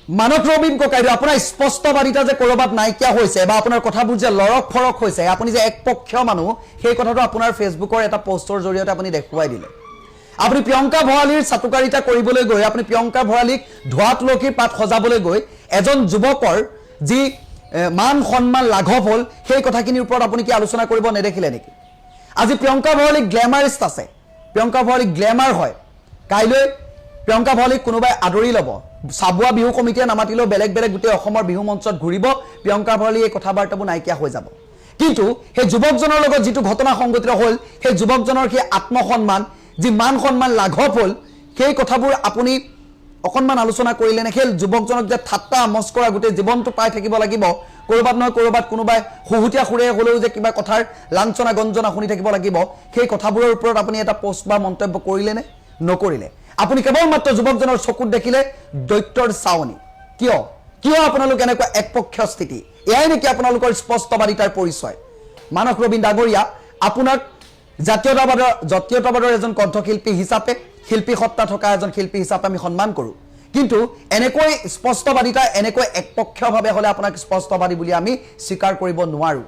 মানৱ ৰবীন ককাইদেউ আপোনাৰ স্পষ্টবাদিতা যে কৰবাত নাইকিয়া হৈছে বা আপোনাৰ কথাবোৰ যে লৰক ফৰক হৈছে আপুনি যে একপক্ষীয় মানুহ সেই কথাটো আপোনাৰ ফেচবুকৰ এটা পোষ্টৰ জৰিয়তে আপুনি দেখুৱাই দিলে আপুনি প্ৰিয়ংকা ভৰালীৰ চাতুকাৰিতা কৰিবলৈ গৈ আপুনি প্ৰিয়ংকা ভৰালীক ধোৱা তুলসীৰ পাত সজাবলৈ গৈ এজন যুৱকৰ যি মান সন্মান লাঘৱ হ'ল সেই কথাখিনিৰ ওপৰত আপুনি কি আলোচনা কৰিব নেদেখিলে নেকি আজি প্ৰিয়ংকা ভৰালী গ্ল্যামাৰিষ্ট আছে প্ৰিয়ংকা ভৰালী গ্ল্যামাৰ হয় কাইলৈ প্ৰিয়ংকা ভৰালীক কোনোবাই আদৰি ল'ব সাবুৱা বিহু কমিটিয়ে নামাতিলেও বেলেগ বেলেগ গোটেই অসমৰ বিহু মঞ্চত ঘূৰিব প্ৰিয়ংকা ভৰালী এই কথাবাৰ্তাবোৰ নাইকিয়া হৈ যাব কিন্তু সেই যুৱকজনৰ লগত যিটো ঘটনা সংঘটিত হ'ল সেই যুৱকজনৰ সেই আত্মসন্মান যি মান সন্মান লাঘৱ হ'ল সেই কথাবোৰ আপুনি অকণমান আলোচনা কৰিলে নে সেই যুৱকজনক যে ঠাট্টা মস্কৰা গোটেই জীৱনটো পাই থাকিব লাগিব কৰবাত নহয় কৰবাত কোনোবাই হুহুতীয়া সুৰে হ'লেও যে কিবা কথাৰ লাঞ্ছনা গঞ্জনা শুনি থাকিব লাগিব সেই কথাবোৰৰ ওপৰত আপুনি এটা পোষ্ট বা মন্তব্য কৰিলে নে নকৰিলে আপুনি কেৱল মাত্ৰ যুৱকজনৰ চকুত দেখিলে দৈত্যৰ চাৱনি কিয় আপোনালোক এনেকুৱা একপক্ষীয় স্থিতি এয়াই নেকি আপোনালোকৰ স্পষ্টবাদিতাৰ পৰিচয় মানস ৰবীন ডাঙৰীয়া আপোনাক জাতীয়তাবাদৰ এজন কণ্ঠশিল্পী হিচাপে শিল্পী সত্তা থকা এজন শিল্পী হিচাপে আমি সন্মান কৰোঁ কিন্তু এনেকৈ স্পষ্টবাদিতা এনেকৈ একপক্ষীয়ভাৱে হ'লে আপোনাক স্পষ্টবাদী বুলি আমি স্বীকাৰ কৰিব নোৱাৰোঁ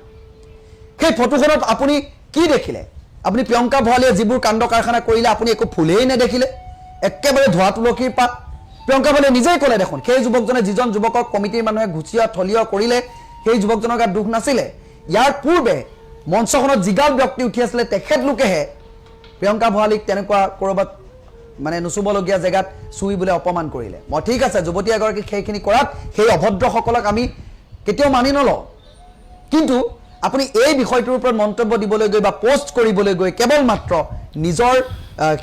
সেই ফটোখনত আপুনি কি দেখিলে আপুনি প্ৰিয়ংকা ভৰালীয়ে যিবোৰ কাণ্ড কাৰখানা কৰিলে আপুনি একো ফুলেই নেদেখিলে একেবাৰে ধোৱা তুলসীৰ পাত প্ৰিয়ংকা ভৰালীয়ে নিজেই ক'লে দেখোন সেই যুৱকজনে যিজন যুৱকক কমিটিৰ মানুহে ঘুচিয়া থলিয় কৰিলে সেই যুৱকজনৰ গাত দুখ নাছিলে ইয়াৰ পূৰ্বে মঞ্চখনত যিগাল ব্যক্তি উঠি আছিলে তেখেতলোকেহে প্ৰিয়ংকা ভৰালীক তেনেকুৱা কৰবাত মানে নুচুবলগীয়া জেগাত চুই বোলে অপমান কৰিলে মই ঠিক আছে যুৱতী এগৰাকী সেইখিনি কৰাত সেই অভদ্ৰসকলক আমি কেতিয়াও মানি নলওঁ কিন্তু আপুনি এই বিষয়টোৰ ওপৰত মন্তব্য দিবলৈ গৈ বা পোষ্ট কৰিবলৈ গৈ কেৱল মাত্ৰ নিজৰ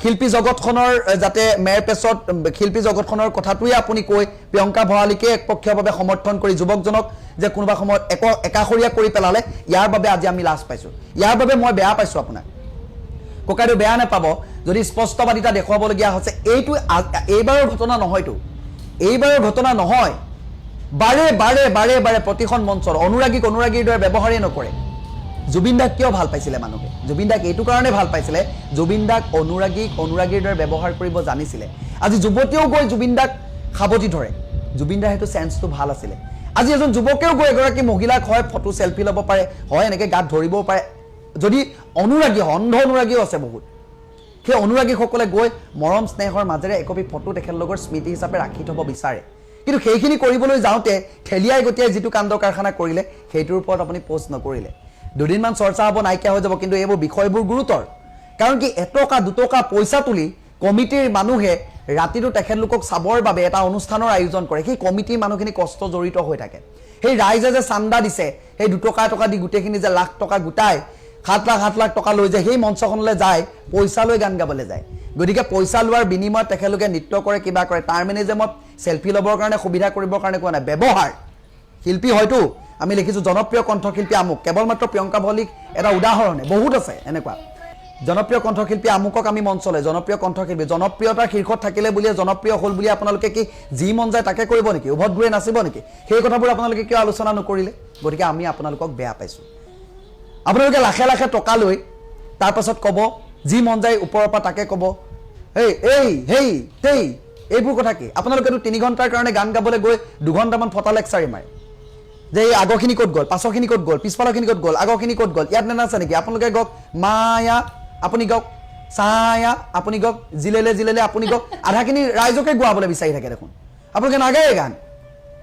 শিল্পী জগতখনৰ যাতে মেৰ পেছত শিল্পী জগতখনৰ কথাটোৱে আপুনি কৈ প্ৰিয়ংকা ভৰালীকে একপক্ষীয়ভাৱে সমৰ্থন কৰি যুৱকজনক যে কোনোবা সময়ত একাষৰীয়া কৰি পেলালে ইয়াৰ বাবে আজি আমি লাজ পাইছোঁ ইয়াৰ বাবে মই বেয়া পাইছোঁ আপোনাক ককাইদেউ বেয়া নাপাব যদি স্পষ্টবাদিতা দেখুৱাবলগীয়া হৈছে এইটো এইবাৰৰ ঘটনা নহয়তো এইবাৰৰ ঘটনা নহয় বাৰে বাৰে বাৰে বাৰে প্ৰতিখন মঞ্চৰ অনুৰাগীৰ দৰে ব্যৱহাৰেই নকৰে জুবিন দাক কিয় ভাল পাইছিলে মানুহে জুবিন দাক এইটো কাৰণে ভাল পাইছিলে জুবিন দাক অনুৰাগীৰ দৰে ব্যৱহাৰ কৰিব জানিছিলে আজি যুৱতীয়েও গৈ জুবিন দাক সাৱটি ধৰে জুবিন দাৰ সেইটো চেন্সটো ভাল আছিলে আজি এজন যুৱকেও গৈ এগৰাকী মহিলাক হয় ফটো চেলফি ল'ব পাৰে হয় এনেকৈ গাত ধৰিবও পাৰে যদি অনুৰাগী অন্ধ অনুৰাগীও আছে বহুত সেই অনুৰাগীসকলে গৈ মৰম স্নেহৰ মাজেৰে একপি ফটো তেখেতলোকৰ স্মৃতি হিচাপে ৰাখি থ'ব বিচাৰে কিন্তু সেইখিনি কৰিবলৈ যাওঁতে ঠেলিয়াই গতিয়াই যিটো কাণ্ড কাৰখানা কৰিলে সেইটোৰ ওপৰত আপুনি পোষ্ট নকৰিলে দুদিনমান চৰ্চা হ'ব নাইকিয়া হৈ যাব কিন্তু এইবোৰ বিষয়বোৰ গুৰুতৰ কাৰণ কি এটকা দুটকা পইচা তুলি কমিটিৰ মানুহে ৰাতিটো তেখেতলোকক চাবৰ বাবে এটা অনুষ্ঠানৰ আয়োজন কৰে সেই কমিটিৰ মানুহখিনি কষ্ট জড়িত হৈ থাকে সেই ৰাইজে যে চান্দা দিছে সেই দুটকা দি গোটেইখিনি যে লাখ টকা গোটাই 7 লাখ টকা লৈ যে সেই মঞ্চখনলৈ যায় পইচা লৈ গান গাবলৈ যায় গতিকে পইচা লোৱাৰ বিনিময়ত তেখেতলোকে নৃত্য কৰে কিবা কৰে তাৰ মানে যে মই চেলফি ল'বৰ কাৰণে সুবিধা কৰিবৰ কাৰণে কোৱা নাই ব্যৱহাৰ শিল্পী হয়তো আমি লিখিছোঁ জনপ্ৰিয় কণ্ঠশিল্পী আমুক কেৱল মাত্ৰ প্ৰিয়ংকা ভৰালীক এটা উদাহৰণে বহুত আছে এনেকুৱা জনপ্ৰিয় কণ্ঠশিল্পী আমুকক আমি মঞ্চলৈ জনপ্ৰিয় কণ্ঠশিল্পী জনপ্ৰিয়তাৰ শীৰ্ষত থাকিলে বুলিয়ে জনপ্ৰিয় হ'ল বুলি আপোনালোকে কি যি মন যায় তাকে কৰিব নেকি উভতবোৰে নাচিব নেকি সেই কথাবোৰ আপোনালোকে কিয় আলোচনা নকৰিলে গতিকে আমি আপোনালোকক বেয়া পাইছোঁ আপোনালোকে লাখে লাখে টকা লৈ তাৰ পাছত ক'ব যি মন যায় ওপৰৰ পৰা তাকে ক'ব এইবোৰ কথা কি আপোনালোকেতো 3 ঘণ্টাৰ কাৰণে গান গাবলৈ গৈ 2 ঘণ্টামান ফটা লেকচাৰি মাৰে যে এই আগৰখিনি ক'ত গ'ল পাছৰখিনি ক'ত গ'ল পিছফালৰখিনি ক'ত গ'ল আগৰখিনি ক'ত গ'ল ইয়াত নেনাচে নেকি আপোনালোকে গওক মায়া আপুনি গওক ছায়া আপুনি গওক জিলেলে আপুনি গওক আধাখিনি ৰাইজকে গোৱাবলৈ বিচাৰি থাকে দেখোন আপোনালোকে নাগায়ে গান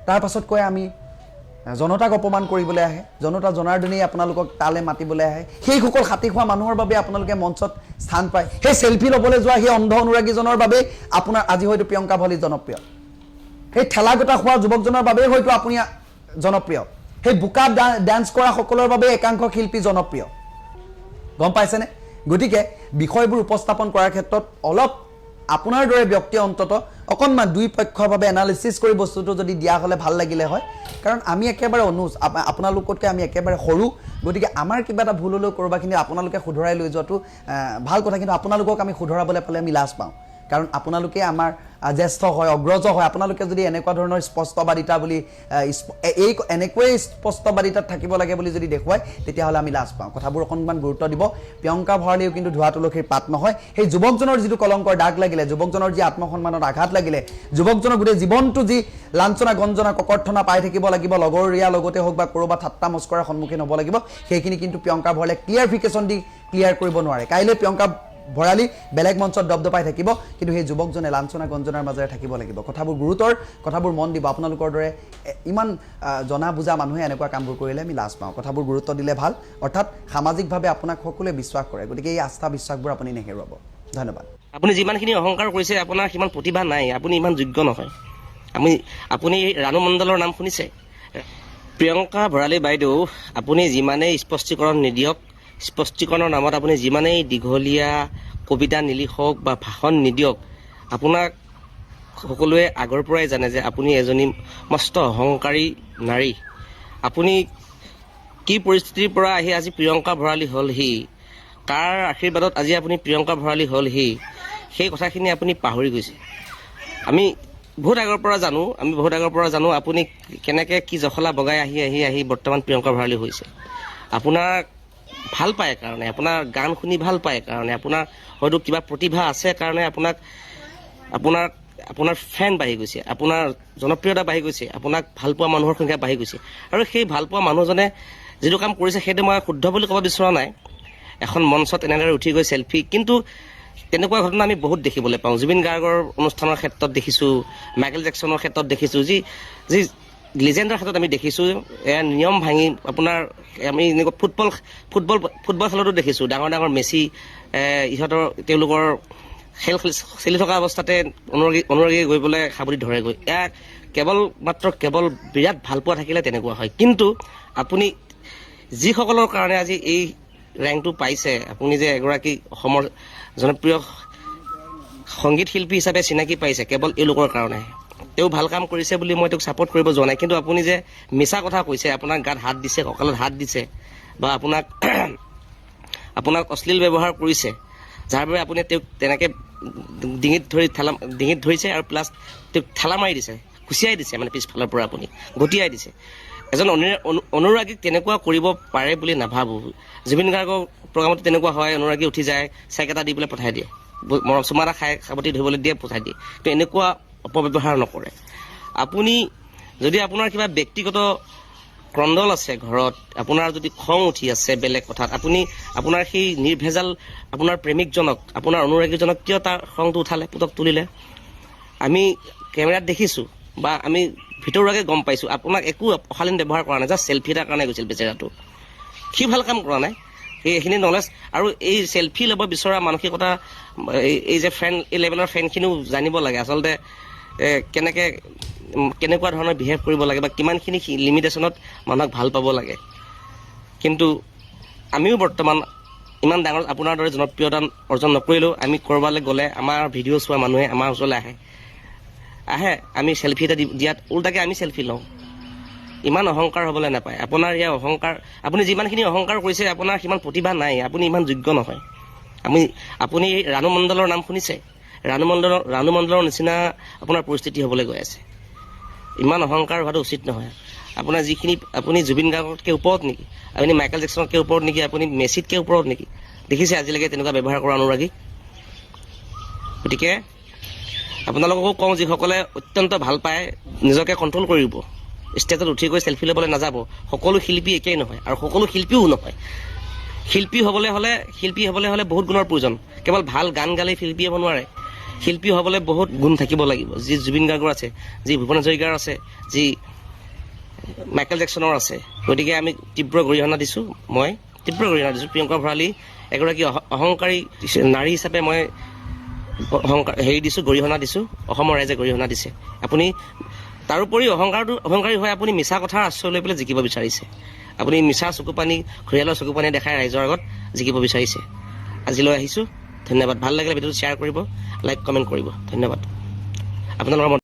তাৰ পাছত কয় আমি জনতাক অপমান কৰিবলৈ আহে জনতা জনাৰ্দনেই আপোনালোকক তালে মাতিবলৈ আহে সেইসকল খাতি খোৱা মানুহৰ বাবে আপোনালোকে মঞ্চত স্থান পায় সেই চেলফি ল'বলৈ যোৱা সেই অন্ধ অনুৰাগীজনৰ বাবে আপোনাৰ আজি হয়তো প্ৰিয়ংকা ভৰালী জনপ্ৰিয় সেই ঠেলা গোটা খোৱা যুৱকজনৰ বাবে হয়তো আপুনি জনপ্ৰিয় সেই বোকা ডান্স কৰা সকলৰ বাবে একাংশ শিল্পী জনপ্ৰিয় গম পাইছেনে গতিকে বিষয়বোৰ উপস্থাপন কৰাৰ ক্ষেত্ৰত অলপ আপোনাৰ দৰে ব্যক্তি অন্তত অকণমান দুই পক্ষভাৱে এনালিসিস কৰি বস্তুটো যদি দিয়া হ'লে ভাল লাগিলে হয় কাৰণ আমি একেবাৰে আপোনালোকতকৈ আমি একেবাৰে সৰু গতিকে আমাৰ কিবা এটা ভুল হ'লেও কৰবাখিনি আপোনালোকে শুধৰাই লৈ যোৱাটো ভাল কথা কিন্তু আপোনালোকক আমি শুধৰাবলৈ পালে আমি লাজ পাওঁ কাৰণ আপোনালোকে আমাৰ জ্যেষ্ঠ হয় অগ্ৰজ হয় আপোনালোকে যদি এনেকুৱা ধৰণৰ স্পষ্টবাদিতা বুলি এই এনেকৈ স্পষ্টবাদিতাত থাকিব লাগে বুলি যদি দেখুৱায় তেতিয়াহ'লে আমি লাজ পাওঁ কথাবোৰ অকণমান গুৰুত্ব দিব প্ৰিয়ংকা ভৰালীও কিন্তু ধোৱা তুলসীৰ পাত নহয় সেই যুৱকজনৰ যিটো কলংকৰ দাগ লাগিলে যুৱকজনৰ যি আত্মসন্মানত আঘাত লাগিলে যুৱকজনৰ গোটেই জীৱনটো যি লাঞ্ছনা গঞ্জনা ককৰ্থনা পাই থাকিব লাগিব লগৰীয়া লগতে হওক বা ক'ৰবাত ঠাট্টা মস্কৰাৰ সন্মুখীন হ'ব লাগিব সেইখিনি কিন্তু প্ৰিয়ংকা ভৰালীয়ে ক্লিয়াৰিফিকেশ্যন দি ক্লিয়াৰ কৰিব নোৱাৰে কাইলৈ প্ৰিয়ংকা ভৰালী বেলেগ মঞ্চত দবদপাই থাকিব কিন্তু সেই যুৱকজনে লাঞ্ছনা গঞ্জনাৰ মাজেৰে থাকিব লাগিব কথাবোৰ গুৰুতৰ কথাবোৰ মন দিব আপোনালোকৰ দৰে ইমান জনা বুজা মানুহে এনেকুৱা কামবোৰ কৰিলে আমি লাজ পাওঁ কথাবোৰ গুৰুত্ব দিলে ভাল অৰ্থাৎ সামাজিকভাৱে আপোনাক সকলোৱে বিশ্বাস কৰে গতিকে এই আস্থা বিশ্বাসবোৰ আপুনি নেহেৰুৱাব ধন্যবাদ আপুনি যিমানখিনি অহংকাৰ কৰিছে আপোনাৰ সিমান প্ৰতিভা নাই আপুনি ইমান যোগ্য নহয় আপুনি ৰাণু মণ্ডলৰ নাম শুনিছে প্ৰিয়ংকা ভৰালী বাইদেউ আপুনি যিমানেই স্পষ্টীকৰণ নিদিয়ক স্পষ্টীকৰণৰ নামত আপুনি যিমানেই দীঘলীয়া কবিতা নিলিখক বা ভাষণ নিদিয়ক আপোনাক সকলোৱে আগৰ পৰাই জানে যে আপুনি এজনী মস্ত অহংকাৰী নাৰী আপুনি কি পৰিস্থিতিৰ পৰা আহি আজি প্ৰিয়ংকা ভৰালী হ'লহি কাৰ আশীৰ্বাদত আজি আপুনি প্ৰিয়ংকা ভৰালী হ'লহি সেই কথাখিনি আপুনি পাহৰি গৈছে আমি বহুত আগৰ পৰা জানো আপুনি কেনেকৈ কি জখলা বগাই আহি বৰ্তমান প্ৰিয়ংকা ভৰালী হৈছে আপোনাক ভাল পায় কাৰণে আপোনাৰ গান শুনি ভাল পায় কাৰণে আপোনাৰ হয়তো কিবা প্ৰতিভা আছে কাৰণে আপোনাৰ ফেন বাঢ়ি গৈছে আপোনাৰ জনপ্ৰিয়তা বাঢ়ি গৈছে আপোনাক ভাল পোৱা মানুহৰ সংখ্যা বাঢ়ি গৈছে আৰু সেই ভাল পোৱা মানুহজনে যিটো কাম কৰিছে সেইটো মই শুদ্ধ বুলি ক'ব বিচৰা নাই এখন মঞ্চত এনেদৰে উঠি গৈ চেলফি কিন্তু তেনেকুৱা ঘটনা আমি বহুত দেখিবলৈ পাওঁ জুবিন গাৰ্গৰ অনুষ্ঠানৰ ক্ষেত্ৰত দেখিছোঁ মাইকেল জেকছনৰ ক্ষেত্ৰত দেখিছোঁ যি লিজেণ্ডৰ ক্ষেত্ৰত আমি দেখিছোঁ এয়া নিয়ম ভাঙি আপোনাৰ আমি এনেকুৱা ফুটবল খেলতো দেখিছোঁ ডাঙৰ মেচি তেওঁলোকৰ খেল খেলি থকা অৱস্থাতে অনুৰাগী গৈ পেলাই সাৱটি ধৰেগৈ এয়া কেৱল বিৰাট ভাল পোৱা থাকিলে তেনেকুৱা হয় কিন্তু আপুনি যিসকলৰ কাৰণে আজি এই ৰেংকটো পাইছে আপুনি যে এগৰাকী অসমৰ জনপ্ৰিয় সংগীত শিল্পী হিচাপে চিনাকি পাইছে কেৱল এই লোকৰ কাৰণে তেওঁ ভাল কাম কৰিছে বুলি মই তেওঁক ছাপোৰ্ট কৰিব যোৱা নাই কিন্তু আপুনি যে মিছা কথা কৈছে আপোনাক গাত হাত দিছে কঁকালত হাত দিছে বা আপোনাক অশ্লীল ব্যৱহাৰ কৰিছে যাৰ বাবে আপুনি তেওঁক তেনেকৈ ডিঙিত ধৰিছে আৰু প্লাছ তেওঁক ঠেলা মাৰি দিছে খুচিয়াই দিছে মানে পিছফালৰ পৰা আপুনি গটিয়াই দিছে এজন অনুৰাগীক তেনেকুৱা কৰিব পাৰে বুলি নাভাবোঁ জুবিন গাৰ্গৰ প্ৰগ্ৰামতো তেনেকুৱা হয় অনুৰাগী উঠি যায় চেক এটা দি পেলাই পঠাই দিয়ে মৰম চুমা এটা খাই সাৱটি ধৰিবলৈ দিয়ে পঠাই দিয়ে তো এনেকুৱা অপব্যৱহাৰ নকৰে আপুনি যদি আপোনাৰ কিবা ব্যক্তিগত ক্ৰন্দল আছে ঘৰত আপোনাৰ যদি খং উঠি আছে বেলেগ কথাত আপুনি আপোনাৰ সেই নিৰ্ভেজাল আপোনাৰ প্ৰেমিকজনক আপোনাৰ অনুৰাগীজনক কিয় তাৰ খংটো উঠালে পুতক তুলিলে আমি কেমেৰাত দেখিছোঁ বা আমি ভিতৰুৱাকৈ গম পাইছোঁ আপোনাক একো অশালীন ব্যৱহাৰ কৰা নাই জাষ্ট চেল্ফি এটাৰ কাৰণে গৈছিল বেচেৰাটো সি ভাল কাম কৰা নাই এইখিনি নলেজ আৰু এই চেল্ফি ল'ব বিচৰা মানসিকতা এই যে এই লেভেলৰ ফেনখিনিও জানিব লাগে আচলতে কেনেকুৱা ধৰণৰ বিহেভ কৰিব লাগে বা কিমানখিনি লিমিটেশ্যনত মানুহক ভাল পাব লাগে কিন্তু আমিও বৰ্তমান ইমান ডাঙৰ আপোনাৰ দৰে জনপ্ৰিয়তা অৰ্জন নকৰিলেও আমি ক'ৰবালৈ গ'লে আমাৰ ভিডিঅ' চোৱা মানুহে আমাৰ ওচৰলৈ আহে আমি চেল্ফি এটা দিয়াত উল্টাকৈ আমি চেল্ফি লওঁ ইমান অহংকাৰ হ'বলৈ নাপায় আপোনাৰ ইয়াৰ অহংকাৰ আপুনি যিমানখিনি অহংকাৰ কৰিছে আপোনাৰ সিমান প্ৰতিভা নাই আপুনি ইমান যোগ্য নহয় আপুনি ৰাণু মণ্ডলৰ নাম শুনিছে ৰাণু মণ্ডলৰ নিচিনা আপোনাৰ পৰিস্থিতি হ'বলৈ গৈ আছে ইমান অহংকাৰ হোৱাটো উচিত নহয় আপোনাৰ আপুনি জুবিন গাৰ্গতকৈ ওপৰত নেকি আপুনি মাইকেল জেকছনতকৈ ওপৰত নেকি আপুনি মেছিতকৈ ওপৰত নেকি দেখিছে আজিলৈকে তেনেকুৱা ব্যৱহাৰ কৰা অনুৰাগী গতিকে আপোনালোককো কওঁ যিসকলে অত্যন্ত ভাল পায় নিজকে কণ্ট্ৰল কৰিব ষ্টেজত উঠি গৈ চেল্ফি ল'বলৈ নাযাব সকলো শিল্পী একেই নহয় আৰু সকলো শিল্পীও নহয় শিল্পী হ'বলৈ হ'লে বহুত গুণৰ প্ৰয়োজন কেৱল ভাল গান গালেই শিল্পী হ'ব নোৱাৰে শিল্পী হ'বলৈ বহুত গুণ থাকিব লাগিব যি জুবিন গাৰ্গৰ আছে যি ভূপেন হাজৰিকাৰ আছে যি মাইকেল জেকছনৰ আছে গতিকে আমি তীব্ৰ গৰিহণা দিছোঁ প্ৰিয়ংকা ভৰালী এগৰাকী অহংকাৰী নাৰী হিচাপে মই গৰিহণা দিছোঁ অসমৰ ৰাইজে গৰিহণা দিছে আপুনি তাৰোপৰি অহংকাৰী হৈ আপুনি মিছা কথাৰ আশ্ৰয় লৈ পেলাই জিকিব বিচাৰিছে আপুনি মিছা চকুপানী ঘৰিয়ালৰ চকুপানী দেখাই ৰাইজৰ আগত জিকিব বিচাৰিছে আজিলৈ আহিছোঁ ধন্যবাদ ভাল লাগিলে ভিডিঅ'টো শ্বেয়াৰ কৰিব লাইক কমেণ্ট কৰিব ধন্যবাদ আপোনালোকৰ